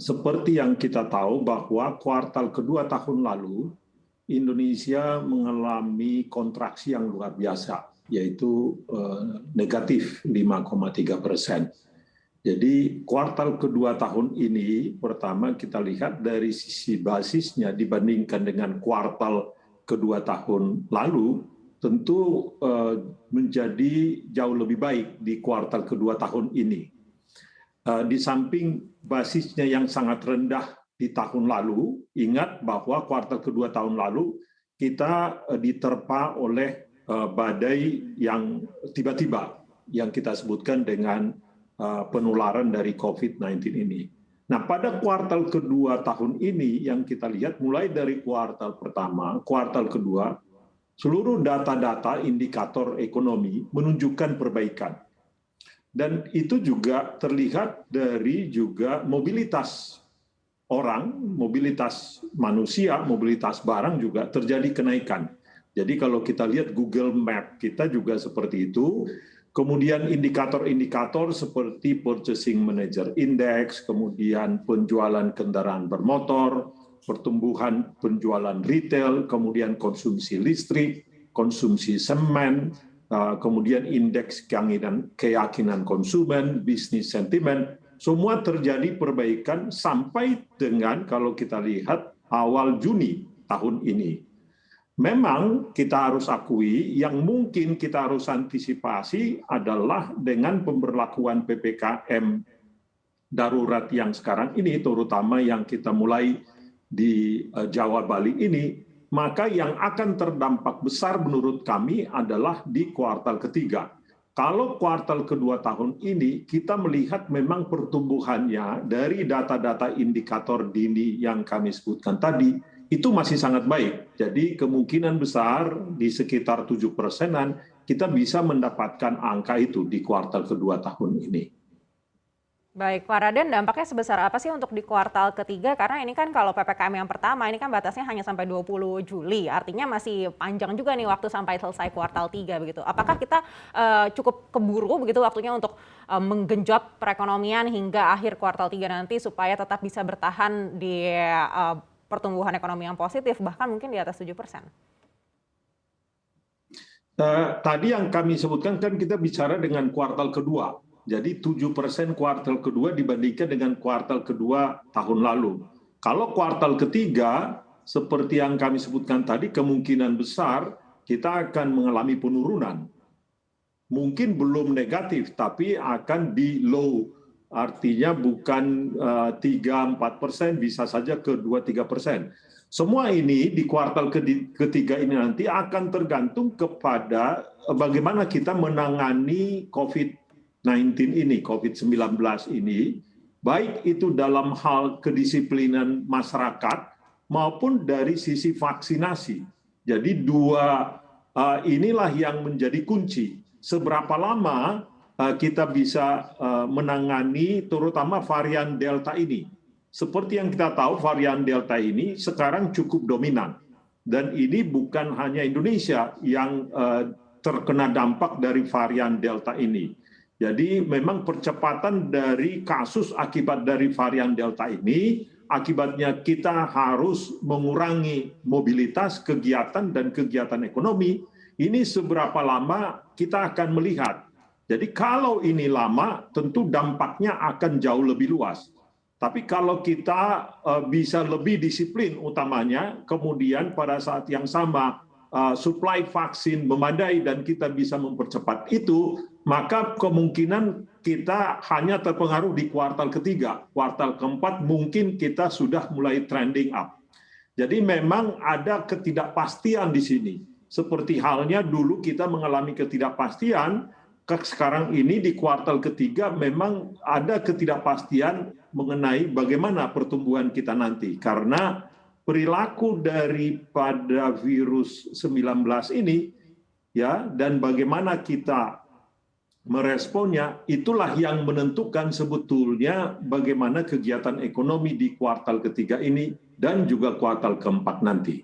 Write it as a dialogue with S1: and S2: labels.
S1: seperti yang kita tahu bahwa kuartal kedua tahun lalu, Indonesia mengalami kontraksi yang luar biasa, yaitu negatif 5,3%. Jadi kuartal kedua tahun ini, pertama kita lihat dari sisi basisnya dibandingkan dengan kuartal kedua tahun lalu, tentu menjadi jauh lebih baik di kuartal kedua tahun ini. Di samping basisnya yang sangat rendah di tahun lalu, ingat bahwa kuartal kedua tahun lalu kita diterpa oleh badai yang tiba-tiba yang kita sebutkan dengan penularan dari COVID-19 ini. Nah, pada kuartal kedua tahun ini yang kita lihat mulai dari kuartal pertama, kuartal kedua, seluruh data-data indikator ekonomi menunjukkan perbaikan. Dan itu juga terlihat dari juga mobilitas orang, mobilitas manusia, mobilitas barang juga terjadi kenaikan. Jadi kalau kita lihat Google Map kita juga seperti itu. Kemudian indikator-indikator seperti Purchasing Manager Index, kemudian penjualan kendaraan bermotor, pertumbuhan penjualan retail, kemudian konsumsi listrik, konsumsi semen, kemudian indeks keyakinan konsumen, bisnis sentimen, semua terjadi perbaikan sampai dengan kalau kita lihat awal Juni tahun ini. Memang kita harus akui yang mungkin kita harus antisipasi adalah dengan pemberlakuan PPKM darurat yang sekarang ini, terutama yang kita mulai di Jawa Bali ini, maka yang akan terdampak besar menurut kami adalah di kuartal ketiga. Kalau kuartal kedua tahun ini, kita melihat memang pertumbuhannya dari data-data indikator dini yang kami sebutkan tadi, itu masih sangat baik. Jadi kemungkinan besar di sekitar 7%-an kita bisa mendapatkan angka itu di kuartal kedua tahun ini.
S2: Baik, Pak Raden, dampaknya sebesar apa sih untuk di kuartal ketiga? Karena ini kan kalau PPKM yang pertama, ini kan batasnya hanya sampai 20 Juli. Artinya masih panjang juga nih waktu sampai selesai kuartal 3 begitu. Apakah kita cukup keburu begitu waktunya untuk menggenjot perekonomian hingga akhir kuartal 3 nanti supaya tetap bisa bertahan di pertumbuhan ekonomi yang positif, bahkan mungkin di atas 7%?
S1: Tadi yang kami sebutkan kan kita bicara dengan kuartal kedua. Jadi 7% kuartal kedua dibandingkan dengan kuartal kedua tahun lalu. Kalau kuartal ketiga, seperti yang kami sebutkan tadi, kemungkinan besar kita akan mengalami penurunan. Mungkin belum negatif, tapi akan di low. Artinya bukan 3-4%, bisa saja ke 2-3%. Semua ini di kuartal ketiga ini nanti akan tergantung kepada bagaimana kita menangani COVID-19 ini, COVID-19 ini, baik itu dalam hal kedisiplinan masyarakat maupun dari sisi vaksinasi. Jadi inilah yang menjadi kunci. Seberapa lama kita bisa menangani terutama varian Delta ini. Seperti yang kita tahu, varian Delta ini sekarang cukup dominan. Dan ini bukan hanya Indonesia yang terkena dampak dari varian Delta ini. Jadi memang percepatan dari kasus akibat dari varian Delta ini, akibatnya kita harus mengurangi mobilitas, kegiatan, dan kegiatan ekonomi. Ini seberapa lama kita akan melihat. Jadi kalau ini lama, tentu dampaknya akan jauh lebih luas. Tapi kalau kita bisa lebih disiplin utamanya, kemudian pada saat yang sama supply vaksin memadai dan kita bisa mempercepat itu, maka kemungkinan kita hanya terpengaruh di kuartal ketiga. Kuartal keempat mungkin kita sudah mulai trending up. Jadi memang ada ketidakpastian di sini. Seperti halnya dulu kita mengalami ketidakpastian, sekarang ini di kuartal ketiga memang ada ketidakpastian mengenai bagaimana pertumbuhan kita nanti. Karena perilaku daripada virus 19 ini, ya, dan bagaimana kita meresponnya, itulah yang menentukan sebetulnya bagaimana kegiatan ekonomi di kuartal ketiga ini dan juga kuartal keempat nanti.